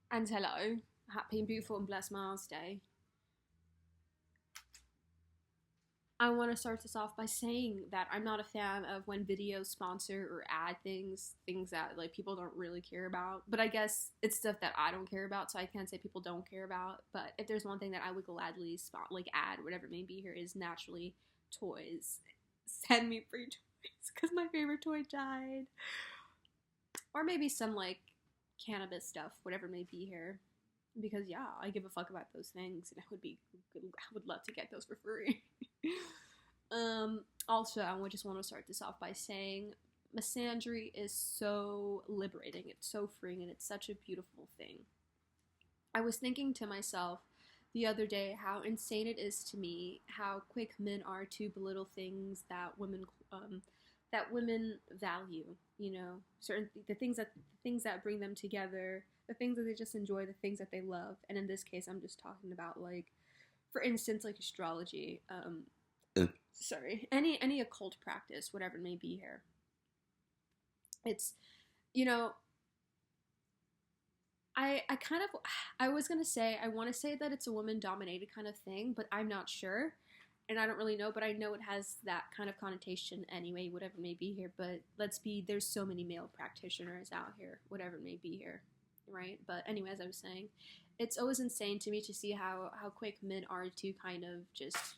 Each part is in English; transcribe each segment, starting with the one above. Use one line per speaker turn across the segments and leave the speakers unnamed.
And hello, happy and beautiful and blessed Mars Day. I want to start this off by saying that I'm not a fan of when videos sponsor or add things that like people don't really care about. But I guess it's stuff that I don't care about, so I can't say people don't care about. But if there's one thing that I would gladly add, whatever it may be here, is naturally toys. Send me free toys because my favorite toy died, or maybe some like cannabis stuff, whatever it may be here. Because yeah, I give a fuck about those things, and I would love to get those for free. Also, I just want to start this off by saying misandry is so liberating. It's so freeing, and it's such a beautiful thing. I was thinking to myself the other day how insane it is to me how quick men are to belittle things that women value. You know, certain the things that bring them together, the things that they just enjoy, the things that they love. And in this case, I'm just talking about like, for instance, like astrology. Sorry, any occult practice, whatever it may be here. It's, you know, I kind of I was gonna say I want to say that it's a woman dominated kind of thing, but I'm not sure, and I don't really know, but I know it has that kind of connotation anyway, whatever it may be here. But there's so many male practitioners out here, whatever it may be here, right? But anyway, as I was saying, it's always insane to me to see how quick men are to kind of just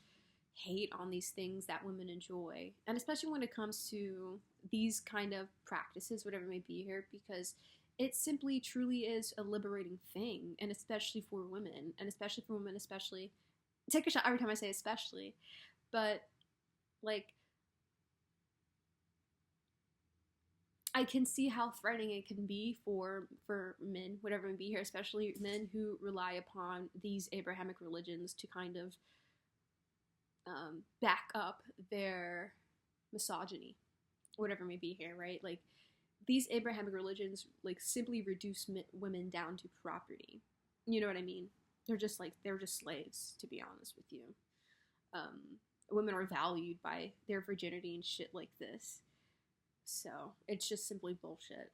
hate on these things that women enjoy, and especially when it comes to these kind of practices, whatever it may be here, because it simply truly is a liberating thing, and especially for women, especially take a shot every time I say especially, but like I can see how threatening it can be for men, whatever it may be here, especially men who rely upon these Abrahamic religions to kind of back up their misogyny, whatever it may be here, right? Like these Abrahamic religions, like simply reduce women down to property. You know what I mean? They're just slaves, to be honest with you. Women are valued by their virginity and shit like this. So it's just simply bullshit.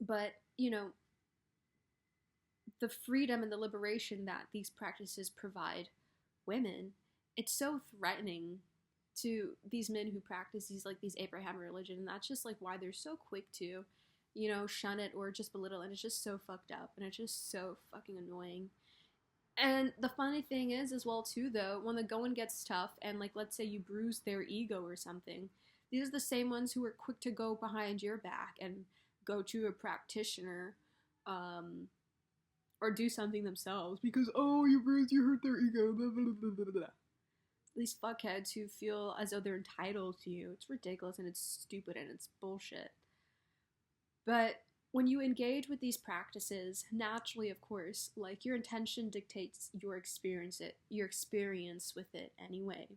But the freedom and the liberation that these practices provide women, it's so threatening to these men who practice these Abraham religion, and that's just like why they're so quick to, shun it or just belittle, and it's just so fucked up, and it's just so fucking annoying. And the funny thing is, as well too, though, when the going gets tough, and like let's say you bruise their ego or something, these are the same ones who are quick to go behind your back and go to a practitioner, um, or do something themselves because you hurt their ego, blah, blah, blah, blah, blah. These fuckheads who feel as though they're entitled to you. It's ridiculous and it's stupid and it's bullshit. But when you engage with these practices, naturally, of course, like your intention dictates your experience with it anyway.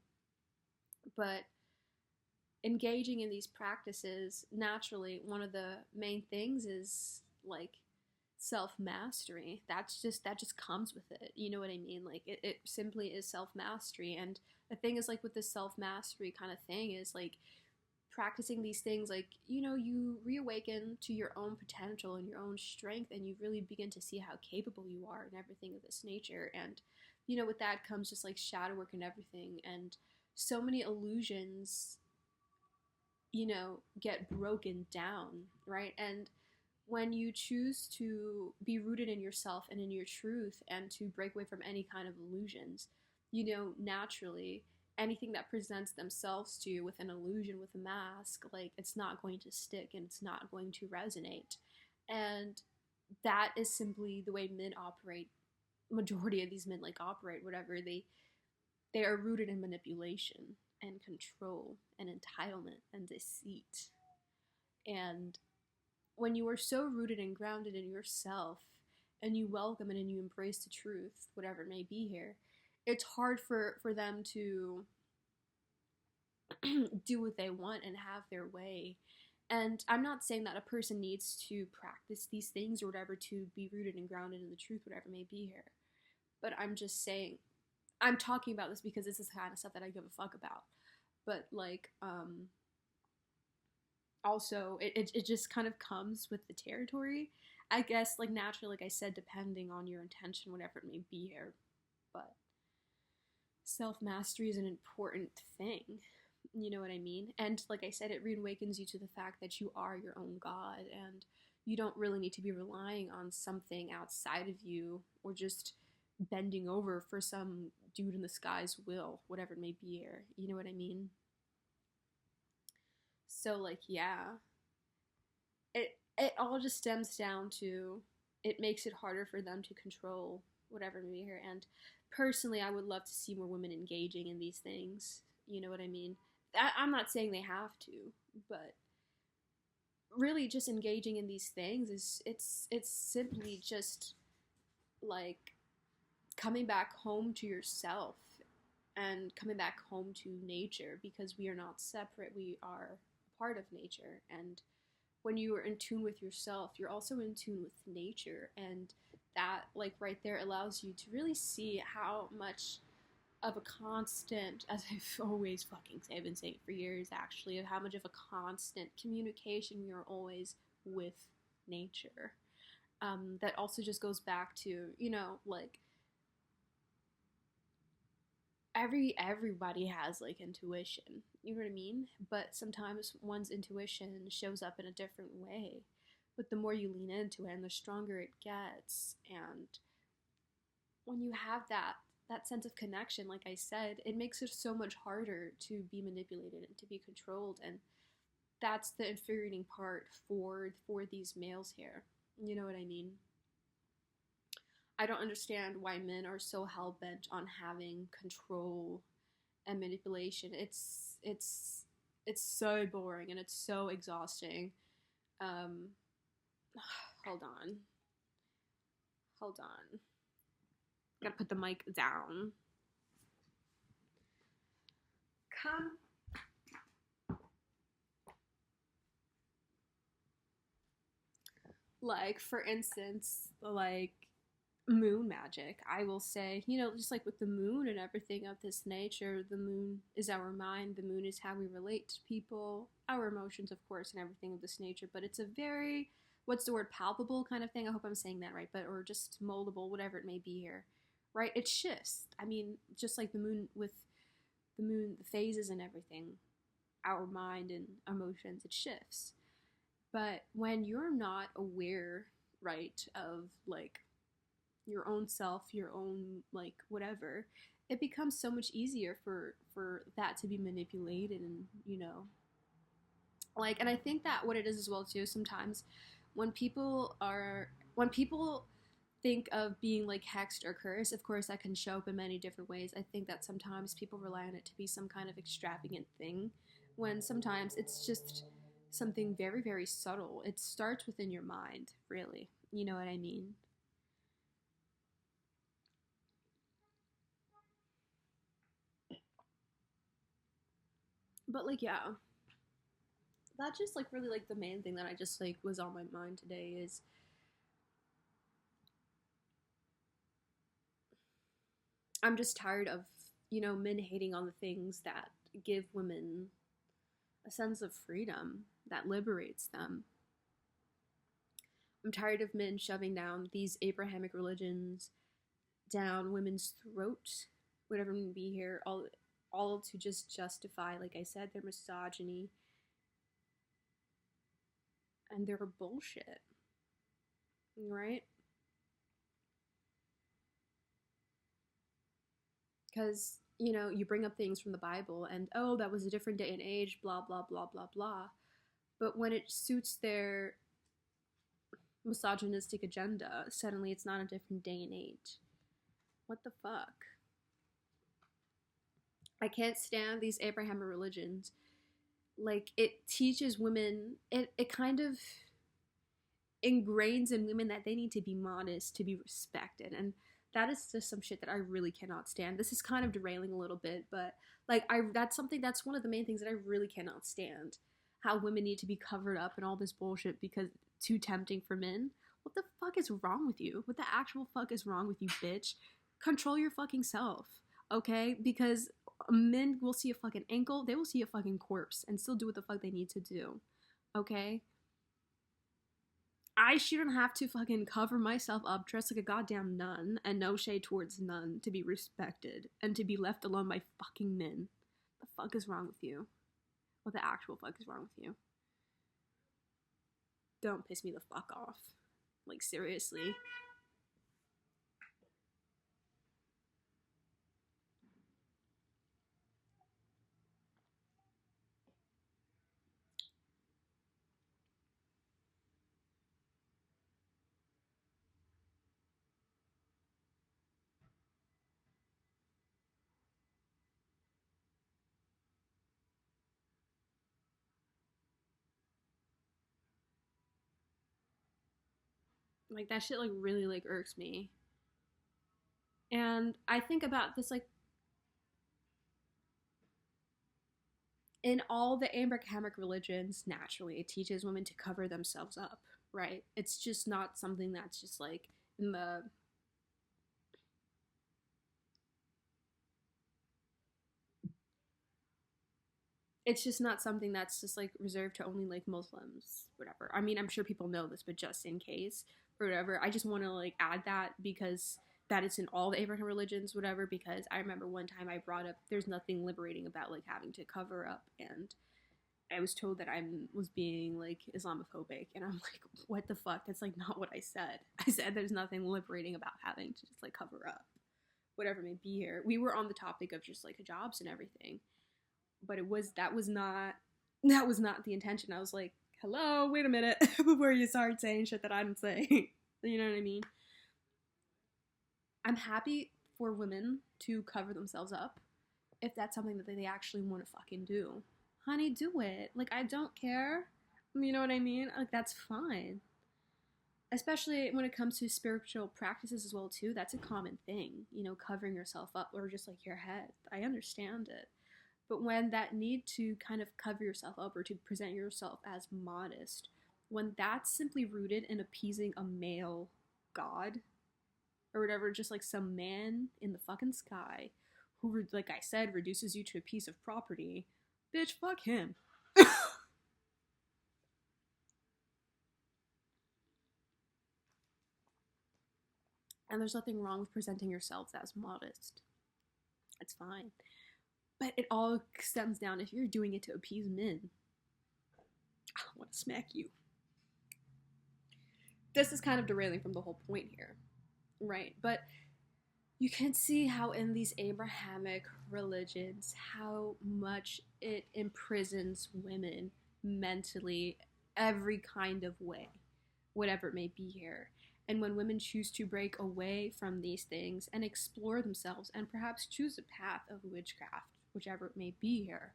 But engaging in these practices, naturally, one of the main things is like self-mastery. That just comes with it, you know what I mean? Like it simply is self-mastery. And the thing is, like, with this self-mastery kind of thing is like practicing these things, like, you reawaken to your own potential and your own strength, and you really begin to see how capable you are and everything of this nature. And with that comes just like shadow work and everything, and so many illusions get broken down, right? And when you choose to be rooted in yourself and in your truth and to break away from any kind of illusions, naturally, anything that presents themselves to you with an illusion, with a mask, like, it's not going to stick and it's not going to resonate. And that is simply the way men operate. Majority of these men like operate, whatever. They are rooted in manipulation and control and entitlement and deceit. And when you are so rooted and grounded in yourself, and you welcome it and you embrace the truth, whatever it may be here, it's hard for them to do what they want and have their way. And I'm not saying that a person needs to practice these things or whatever to be rooted and grounded in the truth, whatever it may be here. But I'm just saying, I'm talking about this because this is the kind of stuff that I give a fuck about. But like, also it just kind of comes with the territory. I guess, like, naturally, like I said, depending on your intention, whatever it may be here. But self mastery is an important thing. You know what I mean? And like I said, it reawakens you to the fact that you are your own God, and you don't really need to be relying on something outside of you or just bending over for some dude in the sky's will, whatever it may be here. You know what I mean? So, like, yeah, it all just stems down to it makes it harder for them to control whatever may be here. And personally, I would love to see more women engaging in these things. You know what I mean? I'm not saying they have to, but really just engaging in these things is it's simply just like coming back home to yourself and coming back home to nature, because we are not separate, we are part of nature. And when you are in tune with yourself, you're also in tune with nature, and that, like, right there allows you to really see how much of a constant, as I've always fucking say, I've been saying it for years actually, of how much of a constant communication we are always with nature. That also just goes back to, you know, like, everybody has like intuition, you know what I mean? But sometimes one's intuition shows up in a different way. But the more you lean into it, and the stronger it gets, and when you have that sense of connection, like I said, it makes it so much harder to be manipulated and to be controlled. And that's the infuriating part for these males here. You know what I mean? I don't understand why men are so hell bent on having control and manipulation. It's so boring and it's so exhausting. Um, hold on, hold on. Gotta put the mic down. Come. Like, for instance, like moon magic, I will say, you know, just like with the moon and everything of this nature, the moon is our mind, the moon is how we relate to people, our emotions, of course, and everything of this nature. But it's a very, what's the word, palpable kind of thing. I hope I'm saying that right, but, or just moldable, whatever it may be here, right? It shifts. I mean, just like the moon, with the moon, the phases and everything, our mind and emotions, it shifts. But when you're not aware, right, of like your own self, your own like whatever, it becomes so much easier for that to be manipulated. And you know, like, and I think that what it is as well too, sometimes when people think of being like hexed or cursed, of course that can show up in many different ways. I think that sometimes people rely on it to be some kind of extravagant thing, when sometimes it's just something very, very subtle. It starts within your mind, really. You know what I mean? But like, yeah, that's just like really like the main thing that I just like was on my mind today is I'm just tired of, you know, men hating on the things that give women a sense of freedom, that liberates them. I'm tired of men shoving down these Abrahamic religions down women's throats, whatever may be here, all to just justify, like I said, their misogyny and their bullshit, right? Because, you know, you bring up things from the Bible and, oh, that was a different day and age, blah, blah, blah, blah, blah. But when it suits their misogynistic agenda, suddenly it's not a different day and age. What the fuck? I can't stand these Abrahamic religions. Like, it teaches women, it kind of ingrains in women that they need to be modest to be respected. And that is just some shit that I really cannot stand. This is kind of derailing a little bit, but like that's one of the main things that I really cannot stand. How women need to be covered up and all this bullshit because too tempting for men. What the fuck is wrong with you? What the actual fuck is wrong with you, bitch? Control your fucking self, okay? Because men will see a fucking ankle, they will see a fucking corpse and still do what the fuck they need to do, okay? I shouldn't have to fucking cover myself up dressed like a goddamn nun, and no shade towards none, to be respected and to be left alone by fucking men. The fuck is wrong with you? What the actual fuck is wrong with you? Don't piss me the fuck off. Like, seriously. Like, that shit, like, really, like, irks me. And I think about this, like, in all the Abrahamic religions, naturally, it teaches women to cover themselves up, right? It's just not something that's just, like, in the it's just not something that's just like reserved to only like Muslims, whatever. I mean, I'm sure people know this, but just in case or whatever, I just want to like add that because that it's in all the Abraham religions, whatever. Because I remember one time I brought up there's nothing liberating about like having to cover up, and I was told that I was being like Islamophobic, and I'm like, what the fuck? That's like not what I said. I said there's nothing liberating about having to just like cover up, whatever may be here. We were on the topic of just like hijabs and everything, but that was not the intention. I was like, hello, wait a minute, before you start saying shit that I didn't say. You know what I mean? I'm happy for women to cover themselves up if that's something that they actually want to fucking do. Honey, do it. Like, I don't care. You know what I mean? Like, that's fine. Especially when it comes to spiritual practices as well, too. That's a common thing, you know, covering yourself up or just like your head. I understand it. But when that need to kind of cover yourself up or to present yourself as modest, when that's simply rooted in appeasing a male god or whatever, just like some man in the fucking sky who, like I said, reduces you to a piece of property, bitch, fuck him. And there's nothing wrong with presenting yourselves as modest. It's fine. But it all stems down if you're doing it to appease men. I want to smack you. This is kind of derailing from the whole point here, right? But you can see how in these Abrahamic religions, how much it imprisons women mentally, every kind of way, whatever it may be here. And when women choose to break away from these things and explore themselves and perhaps choose a path of witchcraft, whichever it may be here,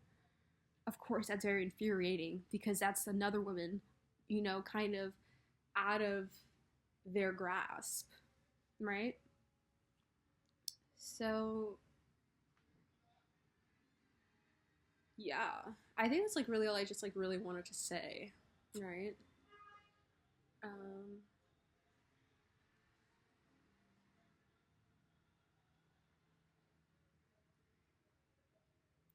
of course, that's very infuriating because that's another woman, you know, kind of out of their grasp, right? So, yeah, I think that's like really all I just like really wanted to say, right? Um,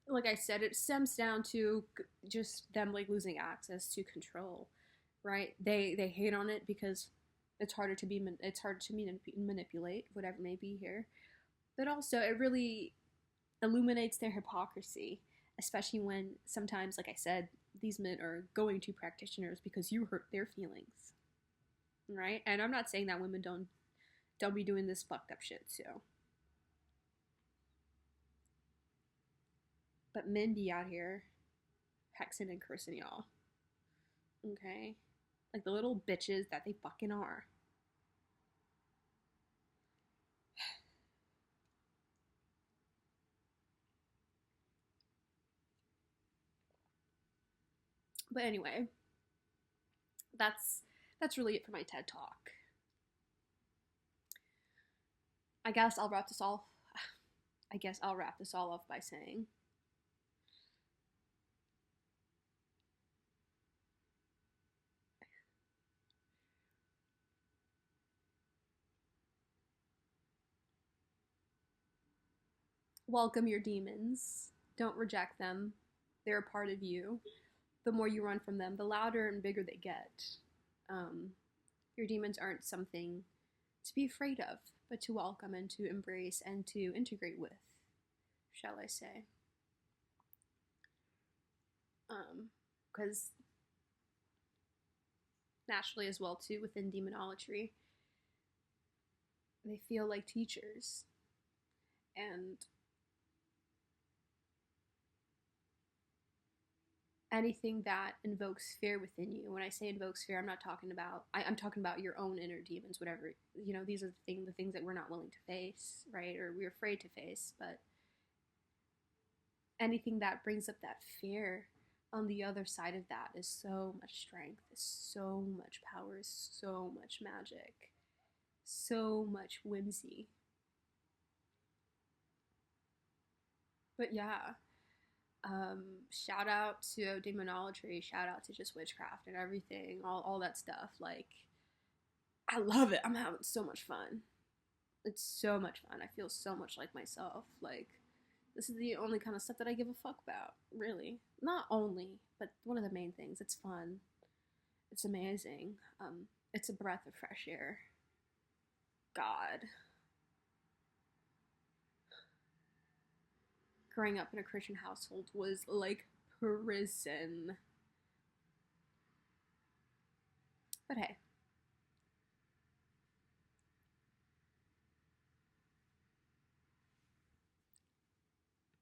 like I said, it stems down to just them like losing access to control, right? They hate on it because it's harder to manipulate whatever may be here, but also it really illuminates their hypocrisy, especially when sometimes, like I said, these men are going to practitioners because you hurt their feelings, right? And I'm not saying that women don't be doing this fucked up shit too, but men be out here hexing and cursing y'all, okay? Like the little bitches that they fucking are. But anyway, that's that's really it for my TED talk. I guess I'll wrap this all I guess I'll wrap this all up by saying welcome your demons. Don't reject them. They're a part of you. The more you run from them, the louder and bigger they get. Um, Your demons aren't something to be afraid of, but to welcome and to embrace and to integrate with, shall I say. Because naturally as well too, within demonolatry, they feel like teachers. And anything that invokes fear within you, when I say invokes fear, I'm not talking about, I'm talking about your own inner demons, whatever, these are the things that we're not willing to face, right? Or we're afraid to face. But anything that brings up that fear, on the other side of that is so much strength, is so much power, is so much magic, so much whimsy. But yeah, shout out to demonolatry, shout out to just witchcraft and everything, all that stuff. Like, I love it. I'm having so much fun. It's so much fun. I feel so much like myself. Like, this is the only kind of stuff that I give a fuck about, really. Not only, but one of the main things. It's fun. It's amazing. It's a breath of fresh air. God. Growing up in a Christian household was like prison. But hey,